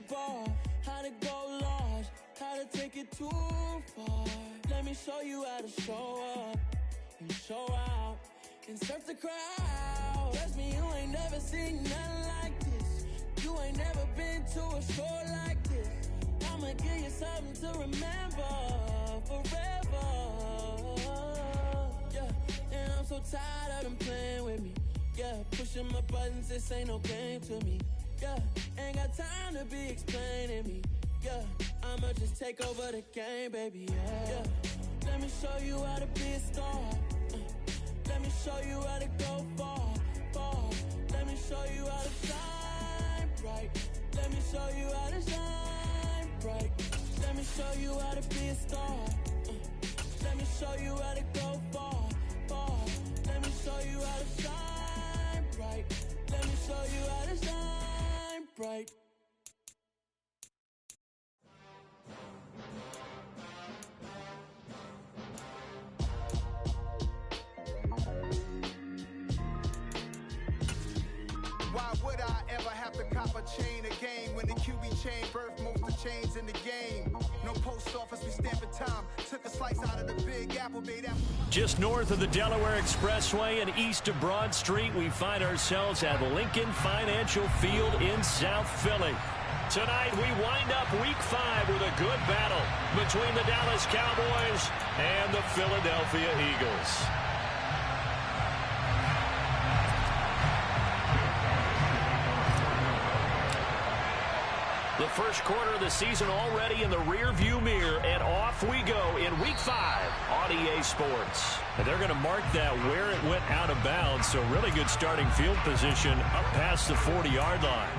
ball, how to go large, how to take it too far. Let me show you how to show up and show out and surf the crowd. Trust me, you ain't never seen nothing like this. You ain't never been to a show like this. I'ma give you something to remember forever. Yeah, and I'm so tired of them playing with me. Yeah, pushing my buttons, this ain't no game to me. Yeah, ain't got time to be explaining me. Yeah, I'ma just take over the game, baby. Yeah, let me show you how to be a star. Let me show you how to go far, far. Let me show you how to shine bright. Let me show you how to shine bright. Let me show you how to be a star. Let me show you how to go far, far. Let me show you how to shine bright. Let me show you how to shine bright. Why would I ever have to cop a chain again when the QB chain birthed most of the chains in the game? No post office, we stamping time. Took a slice out of the Big Apple, made apple. Just north of the Delaware Expressway and east of Broad Street, we find ourselves at Lincoln Financial Field in South Philly. Tonight, we wind up Week 5 with a good battle between the Dallas Cowboys and the Philadelphia Eagles. The first quarter of the season already in the rear-view mirror, and off we go in Week 5 on EA Sports. And they're going to mark that where it went out of bounds, so really good starting field position up past the 40-yard line.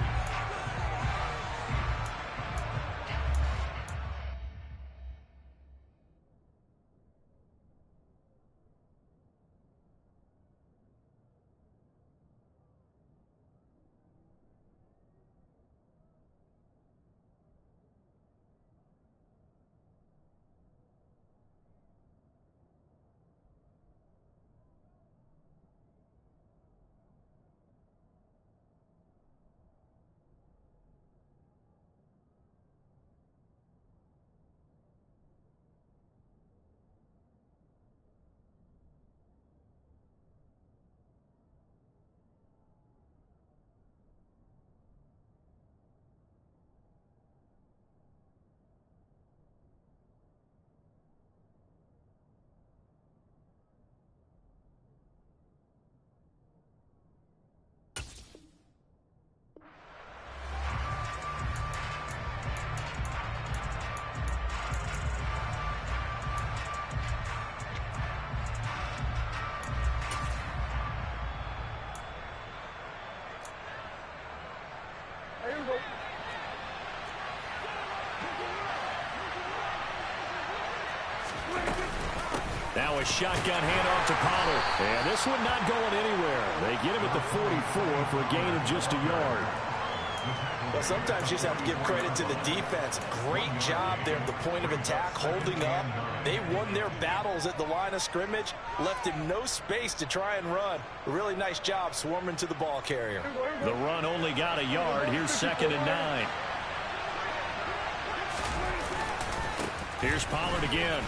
Now a shotgun handoff to Pollard. And this one not going anywhere. They get him at the 44 for a gain of just a yard. Well, sometimes you just have to give credit to the defense. Great job there at the point of attack, holding up. They won their battles at the line of scrimmage, left him no space to try and run. A really nice job swarming to the ball carrier. The run only got a yard. Here's 2nd and 9. Here's Pollard again.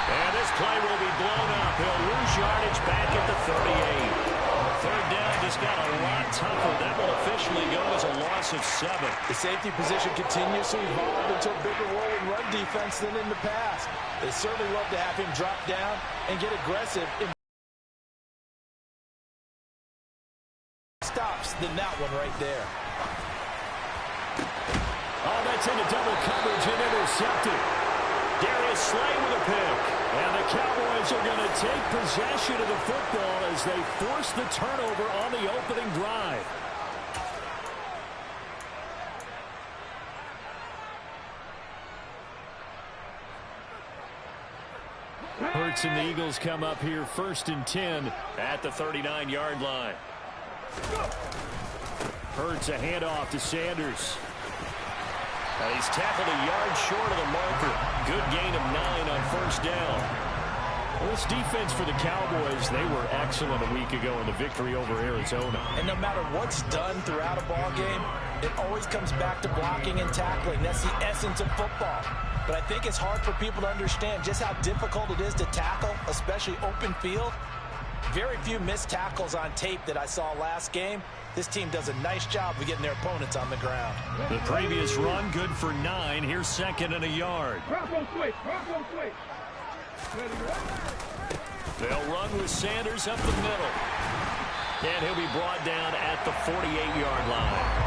And this play will be blown up. He'll lose yardage back at the 38. 3rd down just got a lot tougher. That will officially go as a loss of 7. The safety position continues to evolve into a bigger role in run defense than in the past. They certainly love to have him drop down and get aggressive in stops than that one right there. Oh, that's into double coverage and intercepted. Darius Slay with a pick. And the Cowboys are going to take possession of the football as they force the turnover on the opening drive. Hurts and the Eagles come up here 1st and 10 at the 39-yard line. Hurts a handoff to Sanders. And he's tackled a yard short of the marker. Good gain of 9 on 1st down. Well, this defense for the Cowboys, they were excellent a week ago in the victory over Arizona. And no matter what's done throughout a ball game, it always comes back to blocking and tackling. That's the essence of football. But I think it's hard for people to understand just how difficult it is to tackle, especially open field. Very few missed tackles on tape that I saw last game. This team does a nice job of getting their opponents on the ground. The previous run, good for 9. Here's second and a yard. They'll run with Sanders up the middle. And he'll be brought down at the 48-yard line.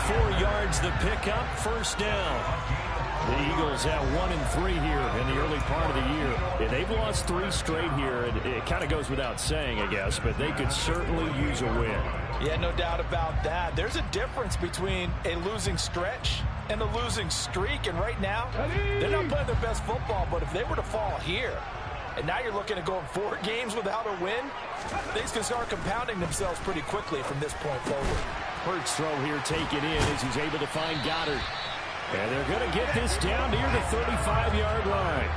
4 yards the pickup, first down. The Eagles have 1-3 here in the early part of the year. And they've lost 3 straight here. It kind of goes without saying, I guess, but they could certainly use a win. Yeah, no doubt about that. There's a difference between a losing stretch and a losing streak. And right now, they're not playing their best football. But if they were to fall here, and now you're looking at going 4 games without a win, things can start compounding themselves pretty quickly from this point forward. Hurts throw here taken in as he's able to find Goddard. And they're going to get this down near the 35-yard line.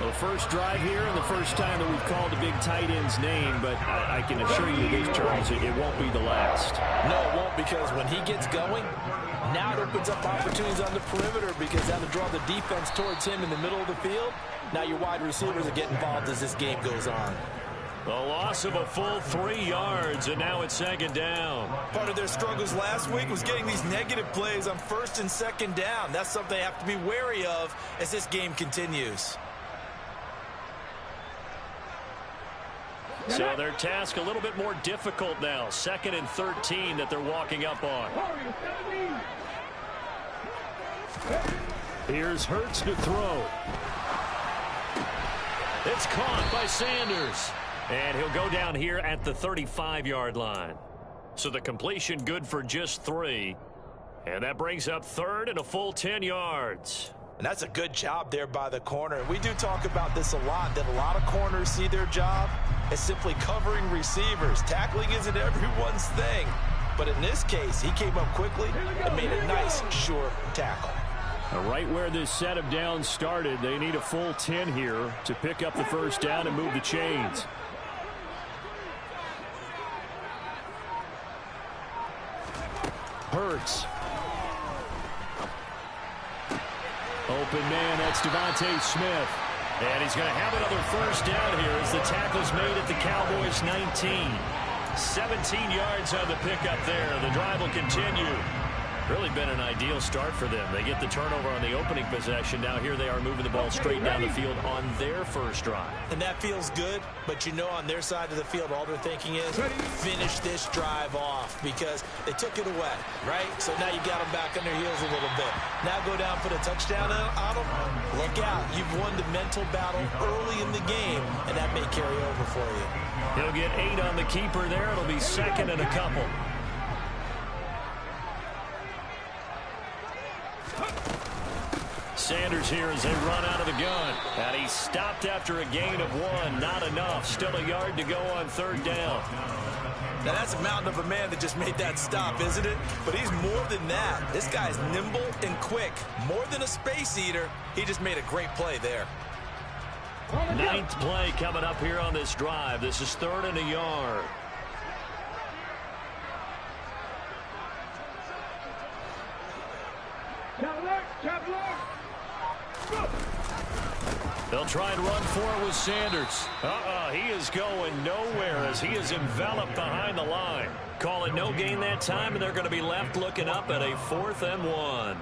Well, the first drive here and the first time that we've called the big tight end's name, but I can assure you this, Charles, it won't be the last. No, it won't, because when he gets going, now it opens up opportunities on the perimeter because that'll draw the defense towards him in the middle of the field. Now your wide receivers are getting involved as this game goes on. The loss of a full 3 yards, and now it's second down. Part of their struggles last week was getting these negative plays on first and second down. That's something they have to be wary of as this game continues. So their task a little bit more difficult now. 2nd and 13 that they're walking up on. Here's Hurts to throw. It's caught by Sanders. And he'll go down here at the 35-yard line. So the completion good for just 3. And that brings up 3rd and a full 10 yards. And that's a good job there by the corner. We do talk about this a lot, that a lot of corners see their job as simply covering receivers. Tackling isn't everyone's thing. But in this case, he came up quickly and made a nice, sure tackle. Right where this set of downs started, they need a full 10 here to pick up the first down and move the chains. Hurts. Open man, that's Devontae Smith. And he's going to have another first down here as the tackle's made at the Cowboys 19. 17 yards on the pickup there. The drive will continue. Really been an ideal start for them. They get the turnover on the opening possession. Now here they are moving the ball straight down the field on their first drive. And that feels good, but you know on their side of the field all they're thinking is finish this drive off because they took it away, right? So now you got them back on their heels a little bit. Now go down, put a touchdown on them. Look out. You've won the mental battle early in the game, and that may carry over for you. He'll get 8 on the keeper there. It'll be 2nd and a couple. Sanders here as they run out of the gun. And he stopped after a gain of 1. Not enough. Still a yard to go on 3rd down. Now that's a mountain of a man that just made that stop, isn't it? But he's more than that. This guy's nimble and quick. More than a space eater. He just made a great play there. 9th play coming up here on this drive. This is 3rd and a yard. They'll try and run for it with Sanders. He is going nowhere as he is enveloped behind the line. Call it no gain that time, and they're going to be left looking up at a 4th and 1.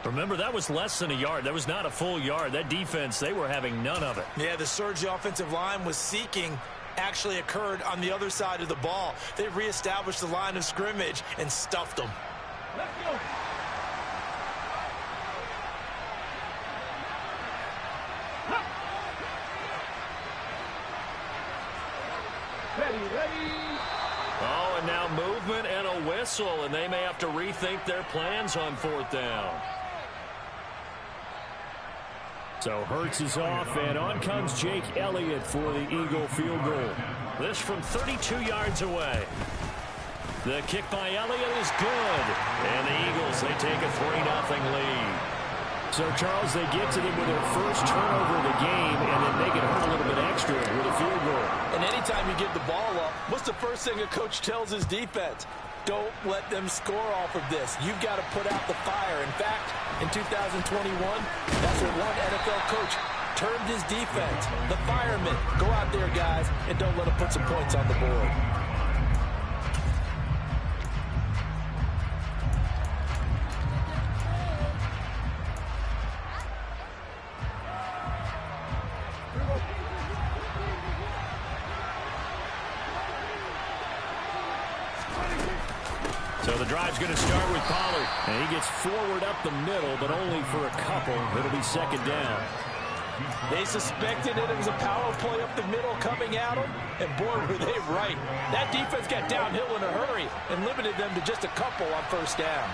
Remember, that was less than a yard. That was not a full yard. That defense, they were having none of it. Yeah, the surge the offensive line was seeking actually occurred on the other side of the ball. They reestablished the line of scrimmage and stuffed them. Let's go. Oh, and now movement and a whistle, and they may have to rethink their plans on 4th down. So Hurts is off, and on comes Jake Elliott for the Eagle field goal. This from 32 yards away. The kick by Elliott is good. And the Eagles, they take a 3-0 lead. So, Charles, they get to them with their first turnover of the game, and then they get hurt a little bit extra with a field goal. And anytime you give the ball up, what's the first thing a coach tells his defense? Don't let them score off of this. You've got to put out the fire. In fact, in 2021, that's what one NFL coach termed his defense. The firemen. Go out there, guys, and don't let them put some points on the board. So the drive's going to start with Pollard. And he gets forward up the middle, but only for a couple. It'll be second down. They suspected it was a power play up the middle coming at them, and boy, were they right. That defense got downhill in a hurry and limited them to just a couple on first down.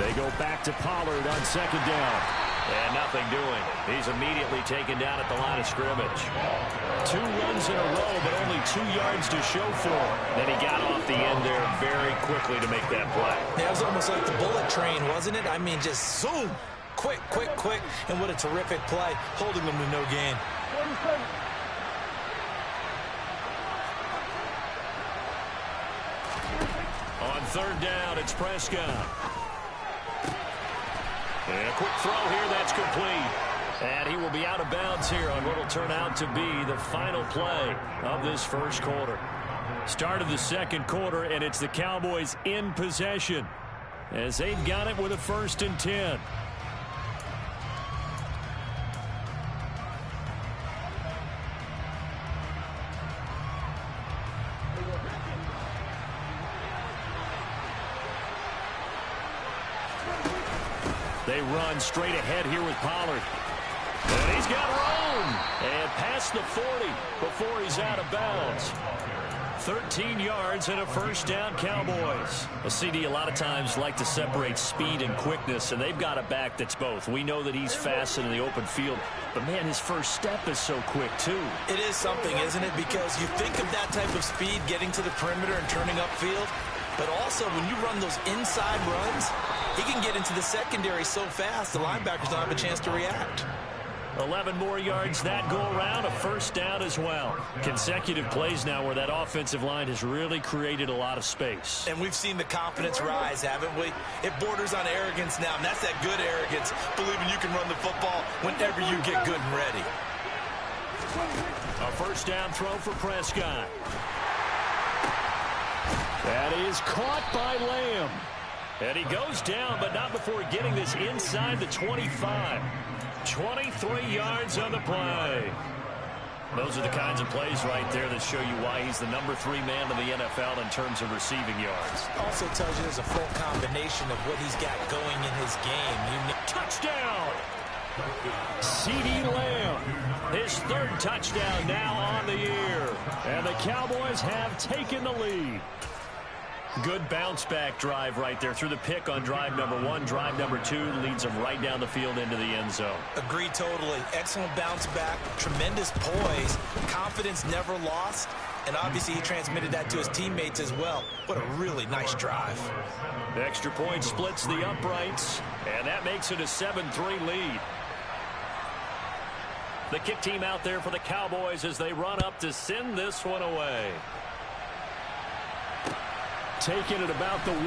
They go back to Pollard on second down. And nothing doing. He's immediately taken down at the line of scrimmage. 2 runs in a row, but only 2 yards to show for him. Then he got off the end there very quickly to make that play. Yeah, it was almost like the bullet train, wasn't it? I mean, just zoom. Quick, quick, quick. And what a terrific play, holding them to no gain. On third down, it's Prescott. And a quick throw here, that's complete. And he will be out of bounds here on what will turn out to be the final play of this first quarter. Start of the second quarter, and it's the Cowboys in possession as they've got it with a 1st and 10. They run straight ahead here with Pollard. And he's got room. And past the 40 before he's out of bounds. 13 yards and a first down, Cowboys. A CD a lot of times like to separate speed and quickness, and they've got a back that's both. We know that he's fast in the open field, but, man, his first step is so quick, too. It is something, isn't it? Because you think of that type of speed getting to the perimeter and turning upfield, but also when you run those inside runs, he can get into the secondary so fast the linebackers don't have a chance to react. 11 more yards that go around, a first down as well. Consecutive plays now where that offensive line has really created a lot of space. And we've seen the confidence rise, haven't we? It borders on arrogance now, and that's that good arrogance, believing you can run the football whenever you get good and ready. A first down throw for Prescott. That is caught by Lamb. And he goes down, but not before getting this inside the 25. 23 yards on the play. Those are the kinds of plays right there that show you why he's the number 3 man in the NFL in terms of receiving yards. Also tells you there's a full combination of what he's got going in his game. Touchdown! CeeDee Lamb, his 3rd touchdown now on the year. And the Cowboys have taken the lead. Good bounce-back drive right there through the pick on drive number 1. Drive number 2 leads them right down the field into the end zone. Agree totally. Excellent bounce-back, tremendous poise, confidence never lost, and obviously he transmitted that to his teammates as well. What a really nice drive. The extra point splits the uprights, and that makes it a 7-3 lead. The kick team out there for the Cowboys as they run up to send this one away. Taking it about the 1.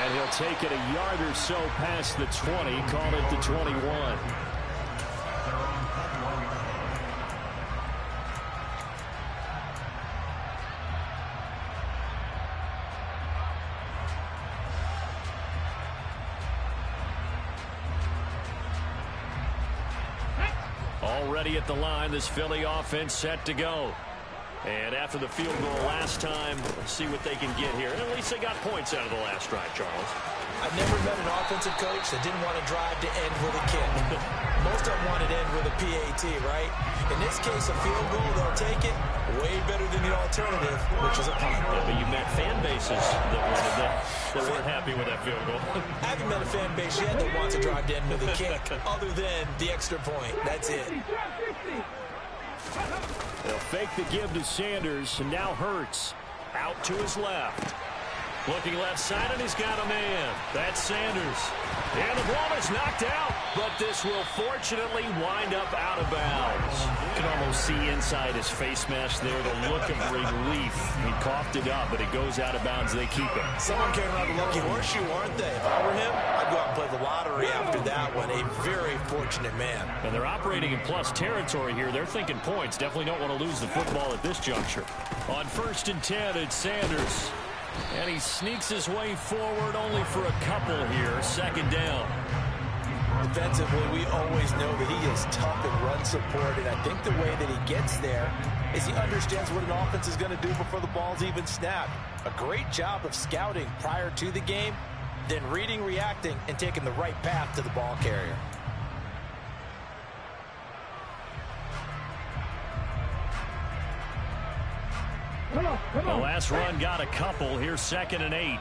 And he'll take it a yard or so past the 20, call it the 21. Already at the line, this Philly offense set to go. And after the field goal last time, let's see what they can get here. And at least they got points out of the last drive, Charles. I've never met an offensive coach that didn't want to drive to end with a kick. Most of them wanted to end with a PAT, right? In this case, a field goal, they'll take it. Way better than the alternative, which is a punt. Yeah, but you met fan bases that wanted that weren't happy with that field goal. I haven't met a fan base yet that wants to drive to end with a kick, other than the extra point. That's it. They'll fake the give to Sanders, and now Hurts out to his left. Looking left side, and he's got a man. That's Sanders. And the ball is knocked out, but this will fortunately wind up out of bounds. You can almost see inside his face mask there the look of relief. He coughed it up, but it goes out of bounds. They keep it. Someone carrying around the lucky horseshoe, aren't they? If I were him, I'd go out and play the lottery after that one. A very fortunate man. And they're operating in plus territory here. They're thinking points. Definitely don't want to lose the football at this juncture. On 1st and 10, it's Sanders. And he sneaks his way forward only for a couple here. 2nd down. Defensively, we always know that he is tough in run support, and I think the way that he gets there is he understands what an offense is going to do before the ball's even snapped. A great job of scouting prior to the game, then reading, reacting, and taking the right path to the ball carrier. The last run got a couple. Here's 2nd and 8.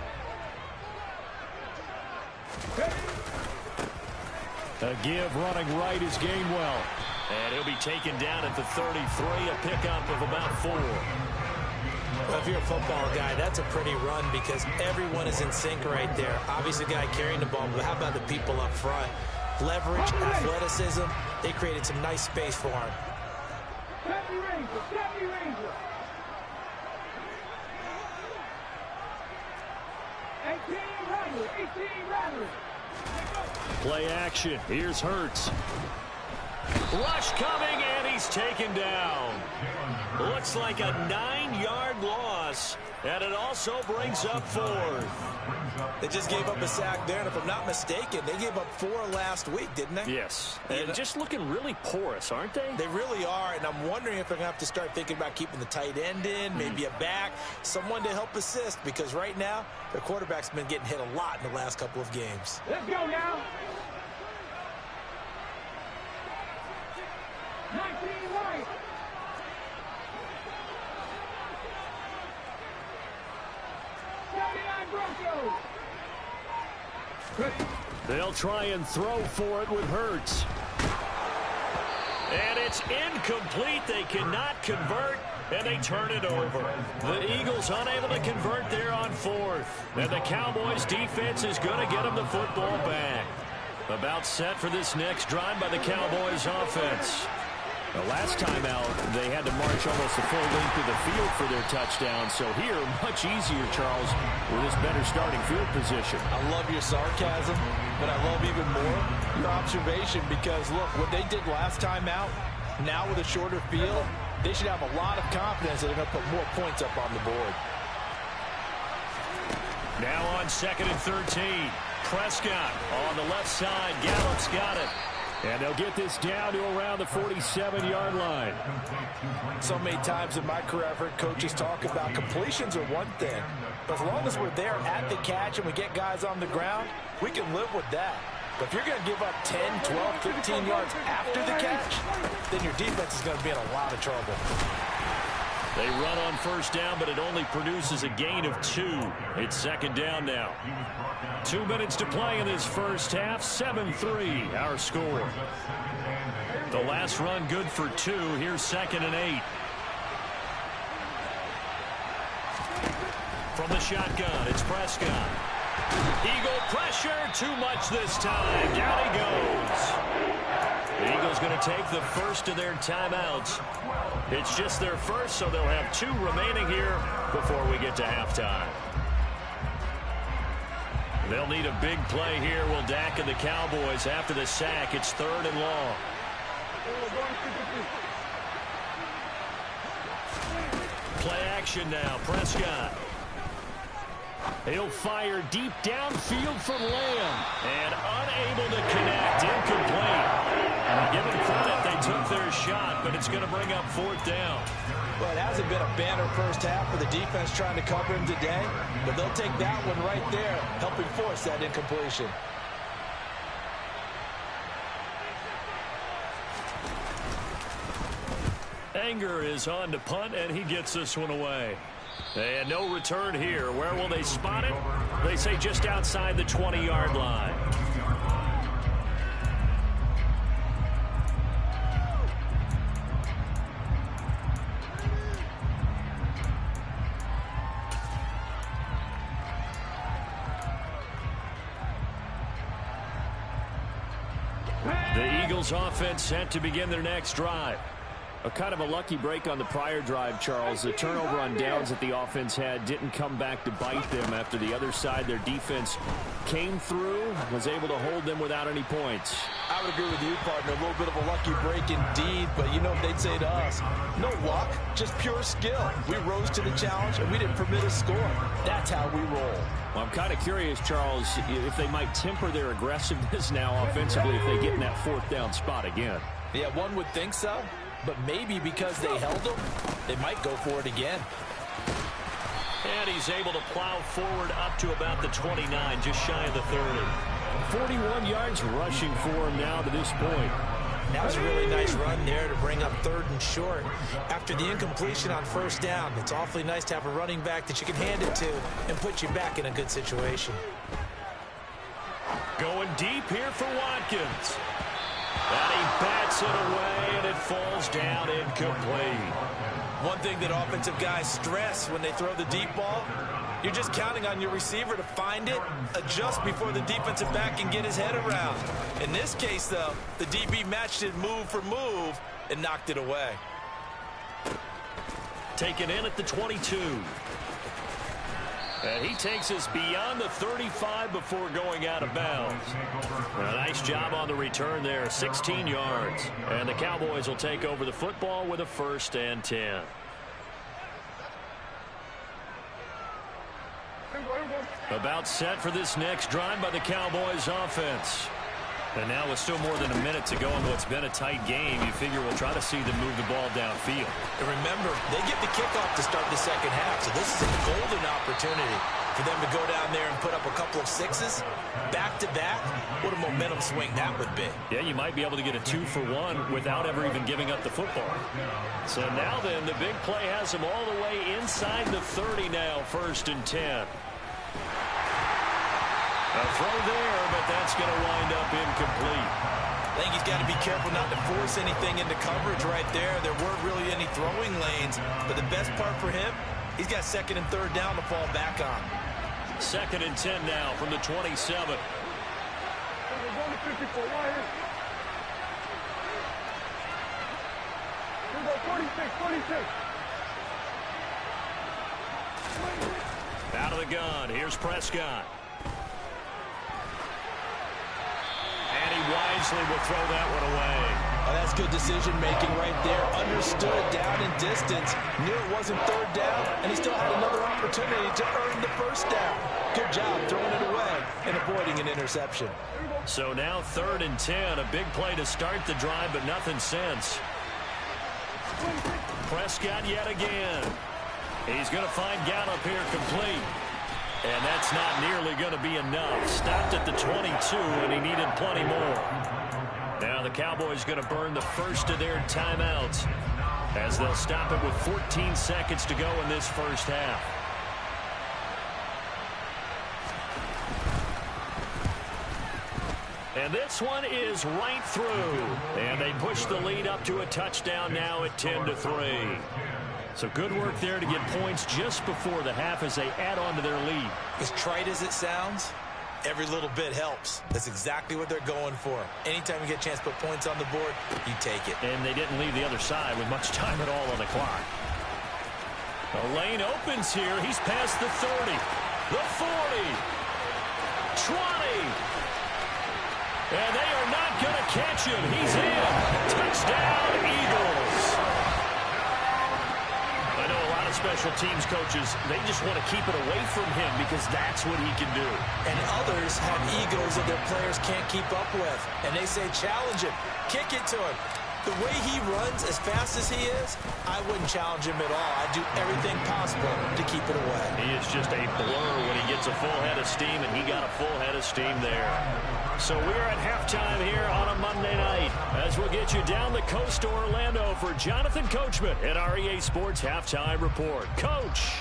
A give running right is Gainwell. And he'll be taken down at the 33, a pickup of about 4. Well, if you're a football guy, that's a pretty run because everyone is in sync right there. Obviously, the guy carrying the ball, but how about the people up front? Leverage, athleticism, they created some nice space for him. Play action. Here's Hurts. Rush coming, and he's taken down. Looks like a 9-yard loss, and it also brings up 4th. They just gave up a sack there, and if I'm not mistaken, they gave up 4 last week, didn't they? Yes. And just looking really porous, aren't they? They really are, and I'm wondering if they're going to have to start thinking about keeping the tight end in, maybe a back, someone to help assist, because right now, their quarterback's been getting hit a lot in the last couple of games. Let's go now. 19 right. They'll try and throw for it with Hurts. And it's incomplete. They cannot convert, and they turn it over. The Eagles unable to convert there on 4th. And the Cowboys defense is going to get them the football back. About set for this next drive by the Cowboys offense. The last time out, they had to march almost the full length of the field for their touchdown. So here, much easier, Charles, with this better starting field position. I love your sarcasm, but I love even more your observation because, look, what they did last time out, now with a shorter field, they should have a lot of confidence that they're going to put more points up on the board. Now on 2nd and 13. Prescott on the left side. Gallup's got it. And they'll get this down to around the 47-yard line. So many times in my career, I've heard coaches talk about completions are one thing. But as long as we're there at the catch and we get guys on the ground, we can live with that. But if you're going to give up 10, 12, 15 yards after the catch, then your defense is going to be in a lot of trouble. They run on 1st down, but it only produces a gain of 2. It's 2nd down now. 2 minutes to play in this first half. 7-3, our score. The last run good for 2. Here's 2nd and 8. From the shotgun, it's Prescott. Eagle pressure, too much this time. Down he goes. The Eagles going to take the first of their timeouts. It's just their first, so they'll have 2 remaining here before we get to halftime. They'll need a big play here. Will Dak and the Cowboys after the sack. It's 3rd and long. Play action now. Prescott. He'll fire deep downfield from Lamb. And unable to connect. Incomplete. Give them credit. They took their shot, but it's going to bring up 4th down. Well, it hasn't been a banner first half for the defense trying to cover him today, but they'll take that one right there, helping force that incompletion. Anger is on to punt, and he gets this one away. And no return here. Where will they spot it? They say just outside the 20-yard line. Eagles offense set to begin their next drive. A kind of a lucky break on the prior drive, Charles. The turnover on downs that the offense had didn't come back to bite them after the other side. Their defense came through, was able to hold them without any points. I would agree with you, partner. A little bit of a lucky break indeed, but you know what they'd say to us? No luck, just pure skill. We rose to the challenge, and we didn't permit a score. That's how we roll. Well, I'm kind of curious, Charles, if they might temper their aggressiveness now offensively if they get in that fourth down spot again. Yeah, one would think so. But maybe because they held them, they might go for it again. And he's able to plow forward up to about the 29, just shy of the 30. 41 yards rushing for him now to this point. That was a really nice run there to bring up 3rd and short. After the incompletion on 1st down, it's awfully nice to have a running back that you can hand it to and put you back in a good situation. Going deep here for Watkins. And he bats it away, and it falls down incomplete. One thing that offensive guys stress when they throw the deep ball, you're just counting on your receiver to find it, adjust before the defensive back can get his head around. In this case, though, the DB matched it move for move and knocked it away. Taken in at the 22. And he takes us beyond the 35 before going out of bounds. A nice job on the return there, 16 yards. And the Cowboys will take over the football with a 1st and 10. About set for this next drive by the Cowboys offense. And now with still more than a minute to go in what's been a tight game, you figure we'll try to see them move the ball downfield. And remember, they get the kickoff to start the second half, so this is a golden opportunity for them to go down there and put up a couple of sixes back-to-back. What a momentum swing that would be. Yeah, you might be able to get a 2-for-1 without ever even giving up the football. So now then, the big play has them all the way inside the 30 now, 1st and 10. A throw there, but that's going to wind up incomplete. I think he's got to be careful not to force anything into coverage right there. There weren't really any throwing lanes, but the best part for him, he's got 2nd and 3rd down to fall back on. 2nd and 10 now from the 27. Out of the gun, here's Prescott. And he wisely will throw that one away. Oh, that's good decision-making right there. Understood down in distance. Knew it wasn't 3rd down, and he still had another opportunity to earn the 1st down. Good job throwing it away and avoiding an interception. So now 3rd and 10. A big play to start the drive, but nothing since. Prescott yet again. He's going to find Gallup here complete. And that's not nearly going to be enough. Stopped at the 22, and he needed plenty more. Now the Cowboys going to burn the first of their timeouts as they'll stop it with 14 seconds to go in this 1st half. And this one is right through. And they push the lead up to a touchdown now at 10-3. So good work there to get points just before the half as they add on to their lead. As trite as it sounds, every little bit helps. That's exactly what they're going for. Anytime you get a chance to put points on the board, you take it. And they didn't leave the other side with much time at all on the clock. The lane opens here. He's past the 30, the 40, 20. And they are not going to catch him. He's in. Touchdown, Eagles. I know a lot of special teams coaches, they just want to keep it away from him because that's what he can do. And others have egos that their players can't keep up with. And they say, challenge him, kick it to him. The way he runs as fast as he is, I wouldn't challenge him at all. I'd do everything possible to keep it away. He is just a blur when he gets a full head of steam, and he got a full head of steam there. So we're at halftime here on a Monday night as we'll get you down the coast to Orlando for Jonathan Coachman at our EA Sports Halftime Report. Coach.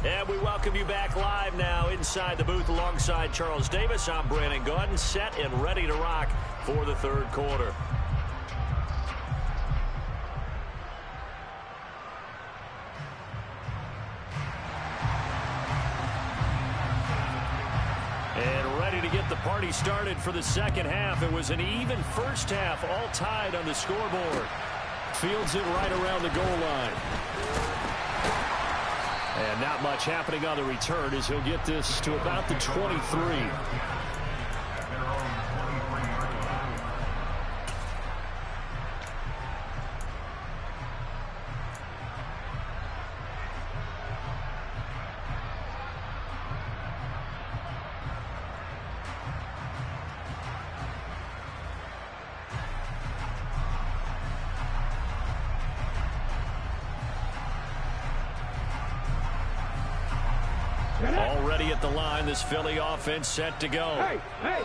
And we welcome you back live now inside the booth alongside Charles Davis. I'm Brandon Gaudin, set and ready to rock for the third quarter. And ready to get the party started for the second half. It was an even first half, all tied on the scoreboard. Fields it right around the goal line. And not much happening on the return as he'll get this to about the 23. Already at the line, this Philly offense set to go.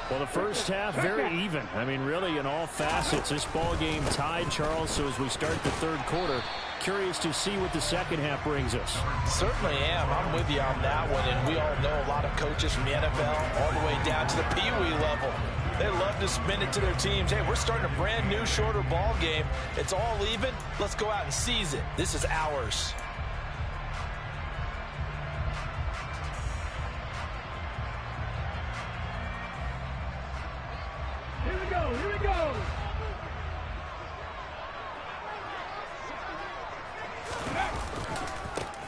Well, the first half, very even. I mean, really, in all facets, this ball game tied, Charles. So as we start the third quarter, curious to see what the second half brings us. Certainly am. I'm with you on that one. And we all know a lot of coaches from the NFL all the way down to the Pee Wee level. They love to spin it to their teams. Hey, we're starting a brand new, shorter ball game. It's all even. Let's go out and seize it. This is ours. Here we go.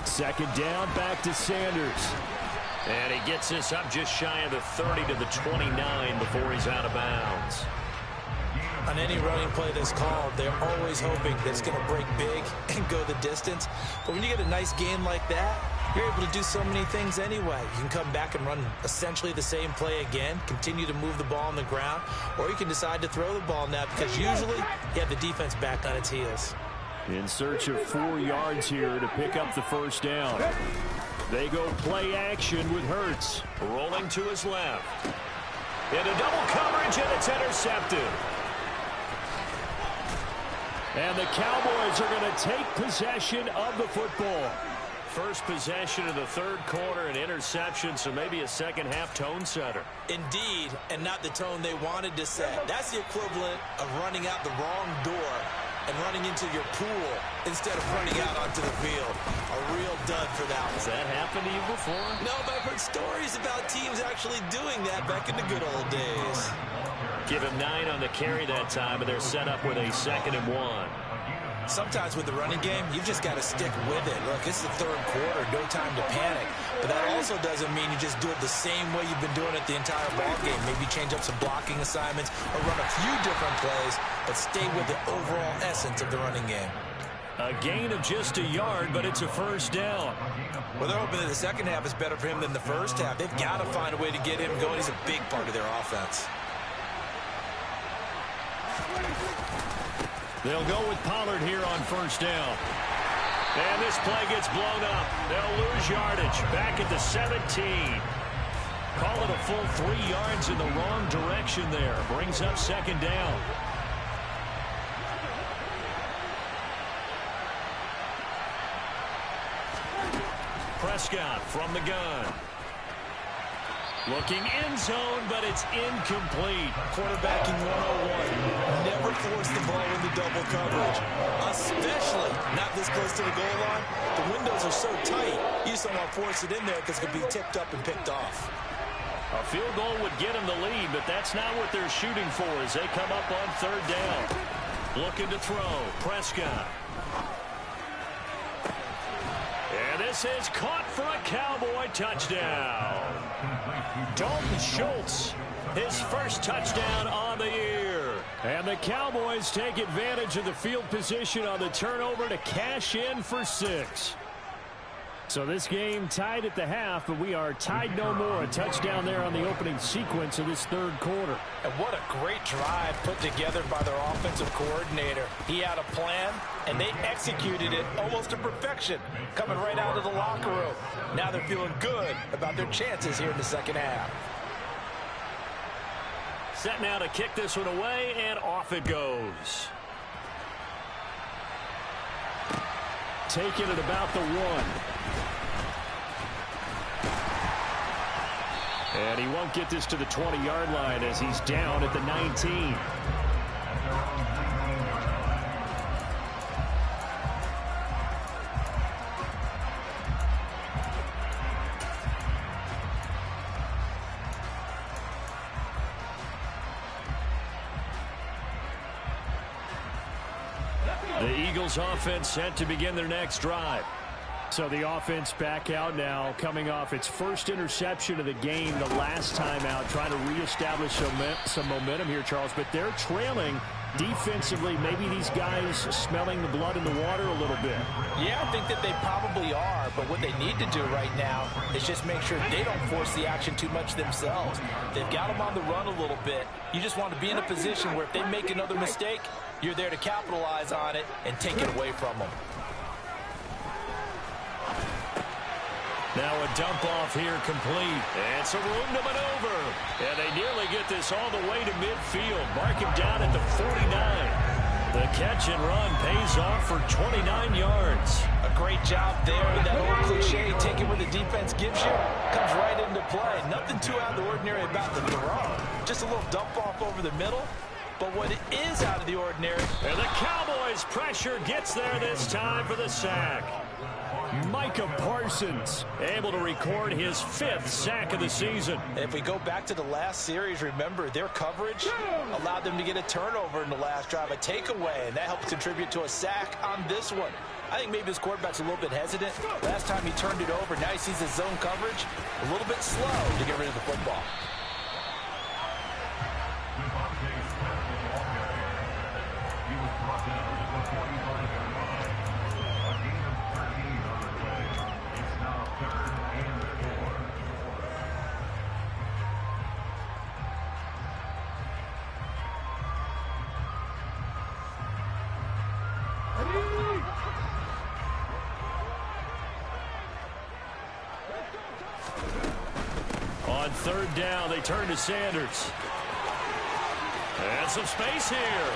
Second down, back to Sanders. And he gets this up just shy of the 30 to the 29 before he's out of bounds. On any running play that's called, they're always hoping that it's going to break big and go the distance. But when you get a nice gain like that, you're able to do so many things anyway. You can come back and run essentially the same play again, continue to move the ball on the ground, or you can decide to throw the ball now because usually you have the defense back on its heels. In search of 4 yards here to pick up the first down. They go play action with Hurts. Rolling to his left. Into double coverage, and it's intercepted. And the Cowboys are going to take possession of the football. First possession of the third quarter, an interception, so maybe a second-half tone setter. Indeed, and not the tone they wanted to set. That's the equivalent of running out the wrong door and running into your pool instead of running out onto the field. A real dud for that one. Has that happened to you before? No, but I've heard stories about teams actually doing that back in the good old days. Give him 9 on the carry that time, and they're set up with a 2nd and 1. Sometimes with the running game, you've just got to stick with it. Look, this is the third quarter, no time to panic. But that also doesn't mean you just do it the same way you've been doing it the entire ball game. Maybe change up some blocking assignments or run a few different plays, but stay with the overall essence of the running game. A gain of just a yard, but it's a first down. Well, they're hoping that the second half is better for him than the first half. They've got to find a way to get him going. He's a big part of their offense. They'll go with Pollard here on first down. And this play gets blown up. They'll lose yardage. Back at the 17. Call it a full 3 yards in the wrong direction there. Brings up second down. Prescott from the gun. Looking end zone, but it's incomplete. Quarterbacking 101. Never force the ball into double coverage, especially not this close to the goal line. The windows are so tight, you just don't want to force it in there because it could be tipped up and picked off. A field goal would get them the lead, but that's not what they're shooting for as they come up on third down. Looking to throw. Prescott. And this is caught for a Cowboy touchdown. Dalton Schultz, his first touchdown on the year. And the Cowboys take advantage of the field position on the turnover to cash in for 6. So this game tied at the half, but we are tied no more. A touchdown there on the opening sequence of this third quarter. And what a great drive put together by their offensive coordinator. He had a plan, and they executed it almost to perfection, coming right out of the locker room. Now they're feeling good about their chances here in the second half. Set now to kick this one away, and off it goes. Taking it about the 1. And he won't get this to the 20-yard line as he's down at the 19. The Eagles offense set to begin their next drive. So the offense back out now, coming off its first interception of the game the last time out, trying to reestablish some momentum here, Charles. But they're trailing defensively. Maybe these guys smelling the blood in the water a little bit. Yeah, I think that they probably are. But what they need to do right now is just make sure they don't force the action too much themselves. They've got them on the run a little bit. You just want to be in a position where if they make another mistake, you're there to capitalize on it and take it away from them. Now a dump off here complete. And some room to maneuver. And they nearly get this all the way to midfield. Mark him down at the 49. The catch and run pays off for 29 yards. A great job there. That old cliche, take it where the defense gives you, comes right into play. Nothing too out of the ordinary about the throw. Just a little dump off over the middle. But what is out of the ordinary. And the Cowboys pressure gets there this time for the sack. Micah Parsons able to record his 5th sack of the season. If we go back to the last series, remember their coverage allowed them to get a turnover in the last drive, a takeaway, and that helped contribute to a sack on this one. I think maybe his quarterback's a little bit hesitant. Last time he turned it over, now he sees his zone coverage a little bit slow to get rid of the football. On third down, they turn to Sanders. And some space here.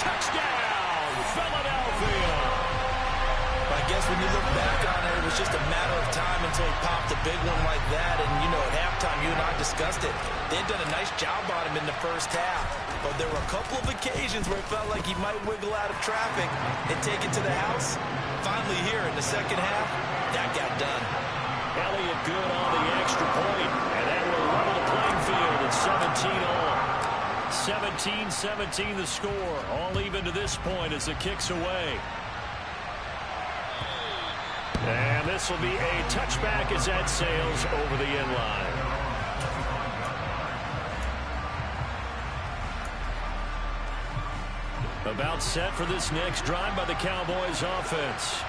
Touchdown, Philadelphia. I guess when you look back on it, it was just a matter of time until he popped a big one like that. And, you know, at halftime, you and I discussed it. They had done a nice job on him in the first half. But there were a couple of occasions where it felt like he might wiggle out of traffic and take it to the house. Finally here in the second half, that got done. Elliott good on the extra point, and that will level the playing field at 17-all. 17-17 the score, all even to this point as the kick's away. And this will be a touchback as that sails over the end line. About set for this next drive by the Cowboys offense.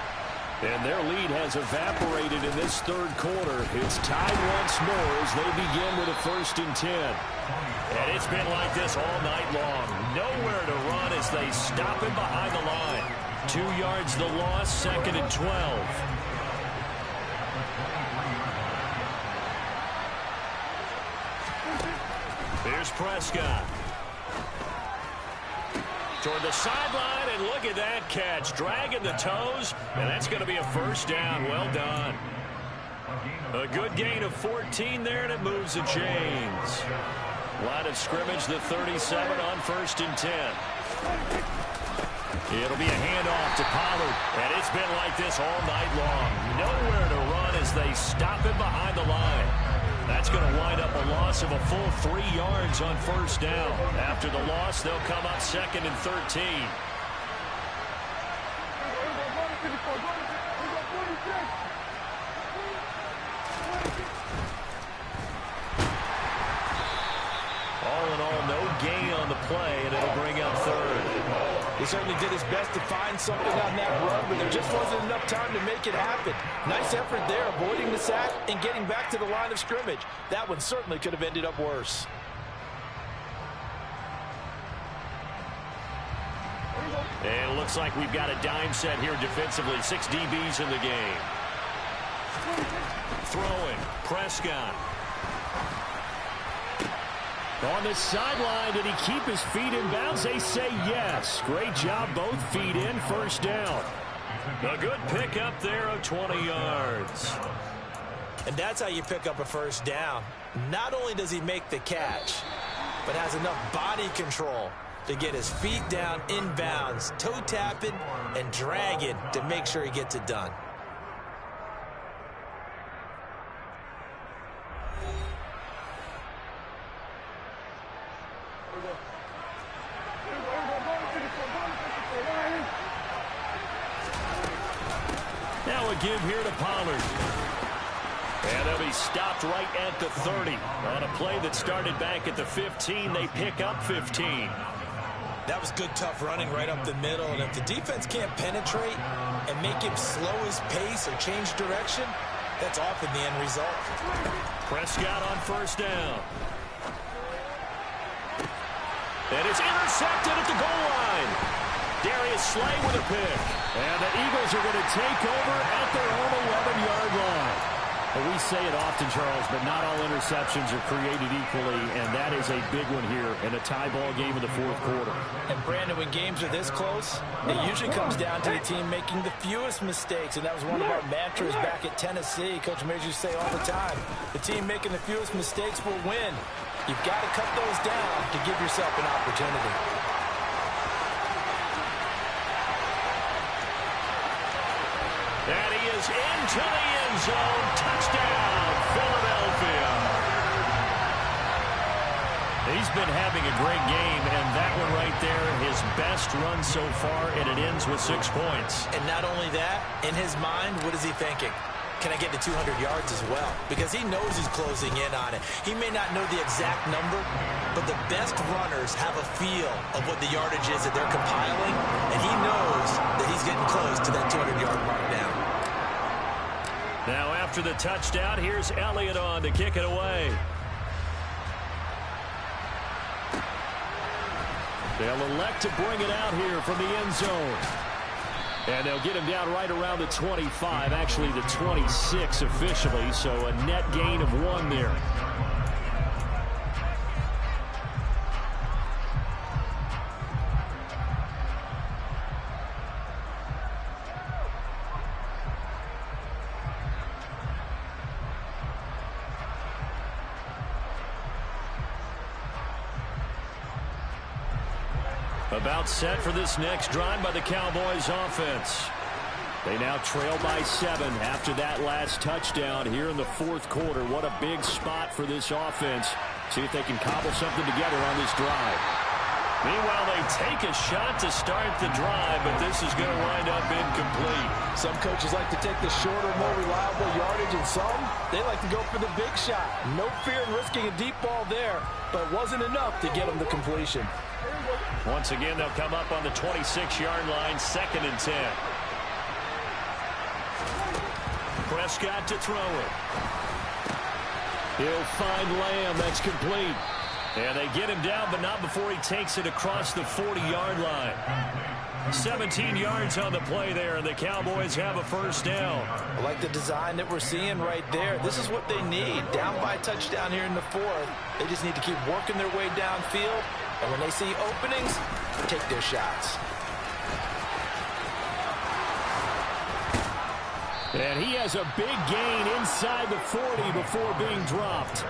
And their lead has evaporated in this third quarter. It's tied once more as they begin with a 1st and 10. And it's been like this all night long. Nowhere to run as they stop him behind the line. 2 yards the loss, 2nd and 12. Here's Prescott. Toward the sideline, and look at that catch. Dragging the toes, and that's going to be a 1st down. Well done. A good gain of 14 there, and it moves the chains. Line of scrimmage, the 37 on 1st and 10. It'll be a handoff to Pollard, and it's been like this all night long. Nowhere to run as they stop him behind the line. That's going to wind up a loss of a full 3 yards on 1st down. After the loss, they'll come up 2nd and 13. All in all, no gain on the play, and it'll bring up 3rd. He certainly did his best to find something on that run, but there just wasn't enough time to make it happen. Nice effort there, avoiding the sack and getting back to the line of scrimmage. That one certainly could have ended up worse. And it looks like we've got a dime set here defensively. 6 DBs in the game. Throwing, Prescott. On the sideline, did he keep his feet in bounds? They say yes. Great job, both feet in, 1st down. A good pickup there of 20 yards. And that's how you pick up a first down. Not only does he make the catch, but has enough body control to get his feet down inbounds, toe tapping and dragging to make sure he gets it done. Now a give here to Pollard. And they'll be stopped right at the 30. On a play that started back at the 15, they pick up 15. That was good, tough running right up the middle. And if the defense can't penetrate and make him slow his pace or change direction, that's often the end result. Prescott on first down. And it's intercepted at the goal line. Darius Slay with a pick. And the Eagles are going to take over at their own 11-yard line. Well, we say it often, Charles, but not all interceptions are created equally, and that is a big one here in a tie ball game in the fourth quarter. And, Brandon, when games are this close, it usually comes down to the team making the fewest mistakes, and that was one of our mantras back at Tennessee. Coach Major used to say all the time, the team making the fewest mistakes will win. You've got to cut those down to give yourself an opportunity. And he is into the end zone. Touchdown, Philadelphia. He's been having a great game, and that one right there, his best run so far, and it ends with 6 points. And not only that, in his mind, what is he thinking? Can I get to 200 yards as well? Because he knows he's closing in on it. He may not know the exact number, but the best runners have a feel of what the yardage is that they're compiling, and he knows that he's getting close to that 200-yard mark now. Now after the touchdown, here's Elliott on to kick it away. They'll elect to bring it out here from the end zone. And they'll get him down right around the 25, actually the 26 officially, so a net gain of 1 there. About set for this next drive by the Cowboys offense. They now trail by 7 after that last touchdown here in the fourth quarter. What a big spot for this offense. See if they can cobble something together on this drive. Meanwhile, they take a shot to start the drive, but this is going to wind up incomplete. Some coaches like to take the shorter, more reliable yardage, and some, they like to go for the big shot. No fear in risking a deep ball there, but it wasn't enough to get them the completion. Once again, they'll come up on the 26-yard line, 2nd and 10. Prescott to throw it. He'll find Lamb. That's complete. And they get him down, but not before he takes it across the 40-yard line. 17 yards on the play there, and the Cowboys have a first down. I like the design that we're seeing right there. This is what they need. Down by a touchdown here in the fourth. They just need to keep working their way downfield. And when they see openings, take their shots. And he has a big gain inside the 40 before being dropped.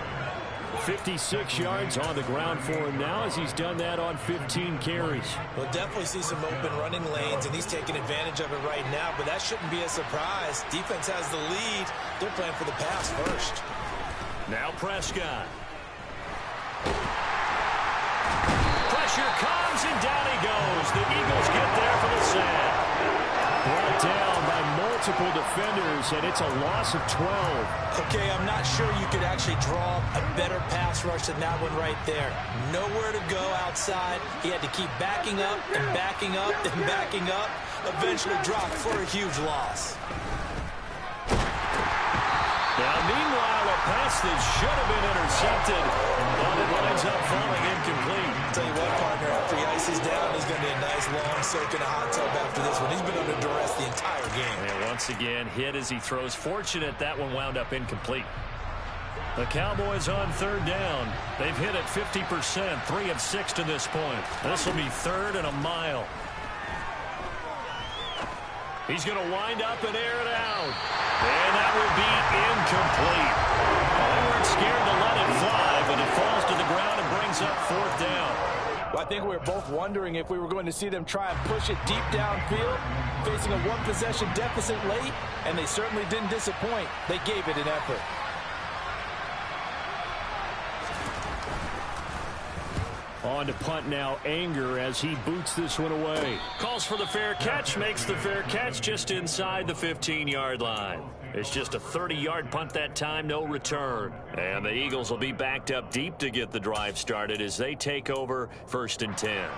56 yards on the ground for him now as he's done that on 15 carries. We'll definitely see some open running lanes, and he's taking advantage of it right now, but that shouldn't be a surprise. Defense has the lead. They're playing for the pass first. Now Prescott. Pressure comes, and down he goes. The Eagles get there for the sack. Brought down by multiple defenders, and it's a loss of 12. Okay, I'm not sure you could actually draw a better pass rush than that one right there. Nowhere to go outside. He had to keep backing up and backing up and backing up. Eventually dropped for a huge loss. Now, meanwhile, a pass that should have been intercepted, but it winds up falling incomplete. Tell you what, partner, after he ices down, he's going to be a nice long soak in a hot tub after this one. He's been under duress the entire game. And once again, hit as he throws. Fortunate that one wound up incomplete. The Cowboys on 3rd down. They've hit it 50%, 3 of 6 to this point. This will be 3rd and a mile. He's going to wind up and air it out. And that will be incomplete. Well, they weren't scared to let it fly, but it falls to the ground and brings up 4th down. Well, I think we were both wondering if we were going to see them try and push it deep downfield, facing a one-possession deficit late, and they certainly didn't disappoint. They gave it an effort. On to punt now, Anger, as he boots this one away. Calls for the fair catch, makes the fair catch just inside the 15-yard line. It's just a 30-yard punt that time, no return. And the Eagles will be backed up deep to get the drive started as they take over 1st and 10.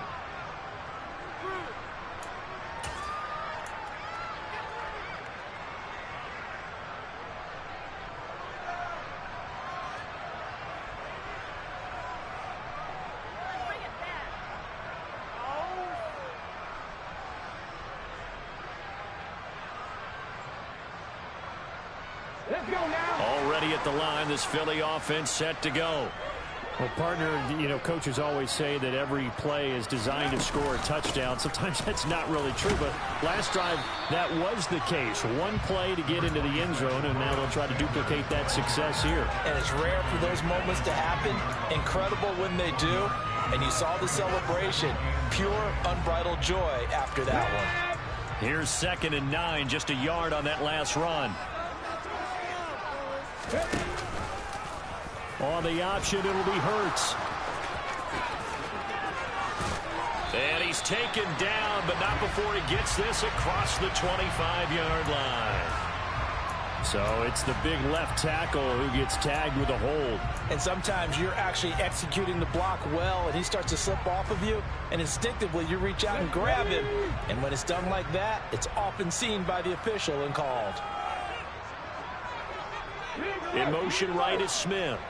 Already at the line, this Philly offense set to go. Well, partner, coaches always say that every play is designed to score a touchdown. Sometimes that's not really true, but last drive, that was the case. One play to get into the end zone, and now they'll try to duplicate that success here. And it's rare for those moments to happen. Incredible when they do. And you saw the celebration. Pure, unbridled joy after that one. Here's 2nd and 9, just a yard on that last run. On the option, it'll be Hurts. And he's taken down, but not before he gets this across the 25-yard line. So it's the big left tackle who gets tagged with a hold. And sometimes you're actually executing the block well, and he starts to slip off of you, and instinctively you reach out and grab him. And when it's done like that, it's often seen by the official and called. In motion right is Smith.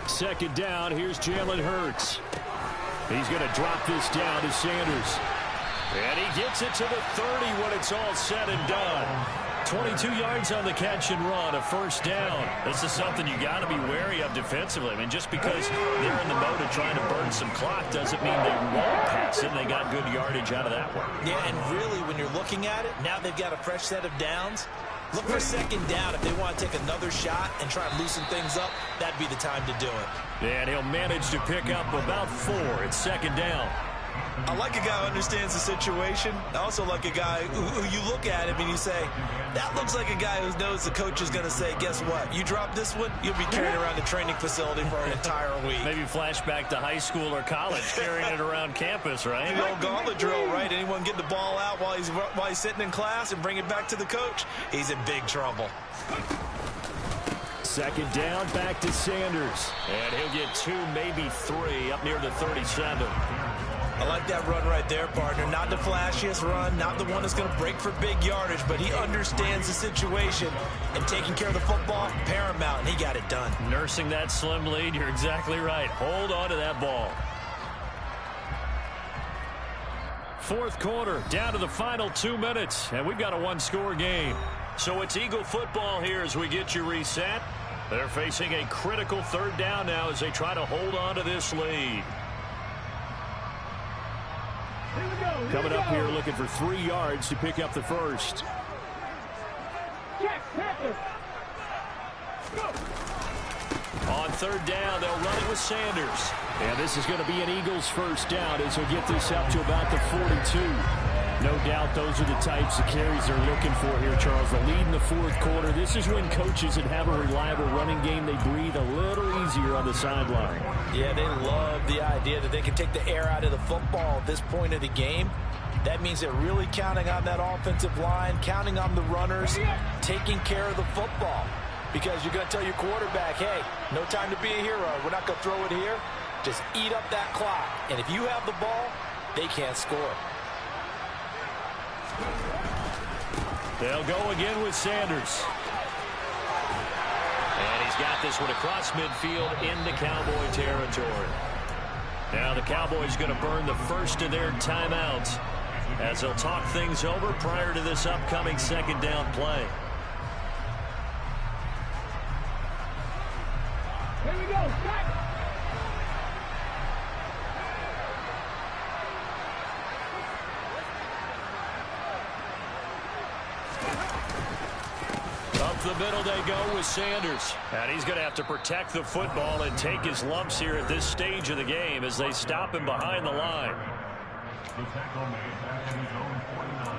Second down, here's Jalen Hurts. He's going to drop this down to Sanders. And he gets it to the 30 when it's all said and done. 22 yards on the catch and run, a 1st down. This is something you got to be wary of defensively. I mean, just because they're in the mode of trying to burn some clock doesn't mean they won't pass it. They got good yardage out of that one. Yeah, and really, when you're looking at it, now they've got a fresh set of downs. Look for 2nd down. If they want to take another shot and try and loosen things up, that'd be the time to do it. And he'll manage to pick up about 4. It's 2nd down. I like a guy who understands the situation. I also like a guy who you look at him and you say, that looks like a guy who knows the coach is going to say, guess what? You drop this one, you'll be carrying around the training facility for an entire week. Maybe flashback to high school or college, carrying it around campus, right? The old gauntlet drill, right? Anyone get the ball out while he's sitting in class and bring it back to the coach? He's in big trouble. 2nd down, back to Sanders. And he'll get 2, maybe 3, up near the 37. I like that run right there, partner. Not the flashiest run, not the one that's going to break for big yardage, but he understands the situation, and taking care of the football, paramount, and he got it done. Nursing that slim lead, you're exactly right. Hold on to that ball. 4th quarter, down to the final 2 minutes, and we've got a 1-score game. So it's Eagle football here as we get you reset. They're facing a critical 3rd down now as they try to hold on to this lead. Coming up here looking for 3 yards to pick up the 1st. On 3rd down, they'll run it with Sanders. And this is going to be an Eagles 1st down as he'll get this up to about the 42. No doubt those are the types of carries they're looking for here, Charles. The lead in the 4th quarter. This is when coaches that have a reliable running game, they breathe a little easier on the sideline. Yeah, they love the idea that they can take the air out of the football at this point of the game. That means they're really counting on that offensive line, counting on the runners, taking care of the football. Because you're going to tell your quarterback, hey, no time to be a hero. We're not going to throw it here. Just eat up that clock. And if you have the ball, they can't score. They'll go again with Sanders. And he's got this one across midfield into Cowboy territory. Now the Cowboys going to burn the first of their timeouts as they'll talk things over prior to this upcoming 2nd down play. Here we go. Up the middle they go with Sanders. And he's going to have to protect the football and take his lumps here at this stage of the game as they stop him behind the line. The tackle made back in his own 49.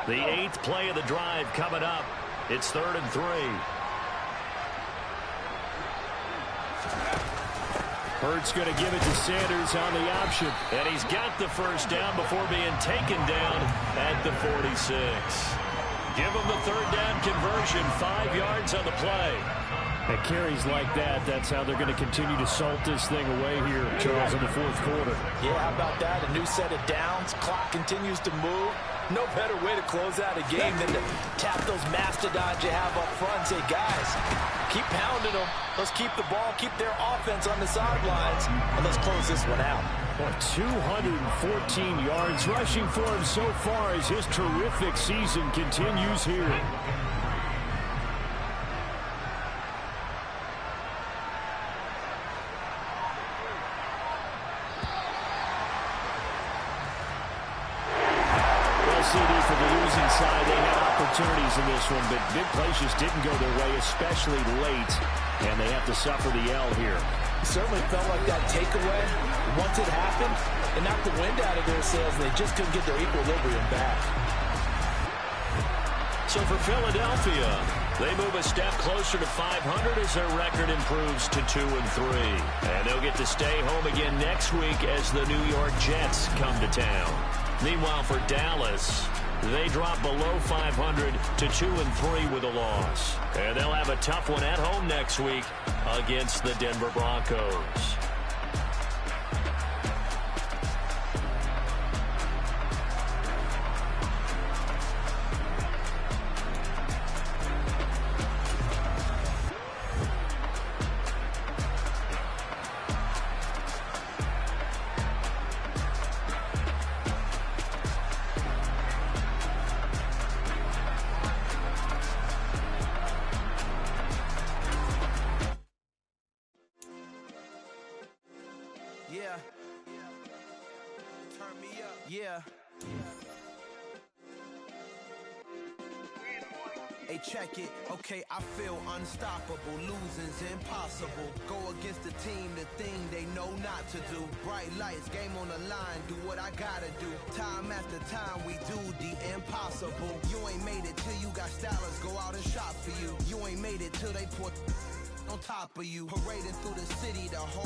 The 8th play of the drive coming up. It's 3rd and 3. Hurts going to give it to Sanders on the option. And he's got the first down before being taken down at the 46. Give him the 3rd down conversion, 5 yards on the play. At carries like that, that's how they're going to continue to salt this thing away here, Charles, in the 4th quarter. Yeah, how about that? A new set of downs. Clock continues to move. No better way to close out a game than to tap those mastodons you have up front and say, guys, keep pounding them. Let's keep the ball, keep their offense on the sidelines, and let's close this one out. 214 yards rushing for him so far as his terrific season continues here. For the losing side, they had opportunities in this one, but big plays just didn't go their way, especially late, and they have to suffer the L here. It certainly felt like that takeaway, once it happened, it knocked the wind out of their sails, and they just couldn't get their equilibrium back. So for Philadelphia, they move a step closer to 500 as their record improves to 2-3. And they'll get to stay home again next week as the New York Jets come to town. Meanwhile, for Dallas, they drop below 500 to 2-3 with a loss. And they'll have a tough one at home next week against the Denver Broncos. Yeah. Turn me up. Yeah. Hey, check it. Okay, I feel unstoppable. Losing's impossible. Go against the team, the thing they know not to do. Bright lights, game on the line. Do what I gotta do. Time after time, we do the impossible. You ain't made it till you got stylers go out and shop for you. You ain't made it till they put on top of you. Parading through the city, the whole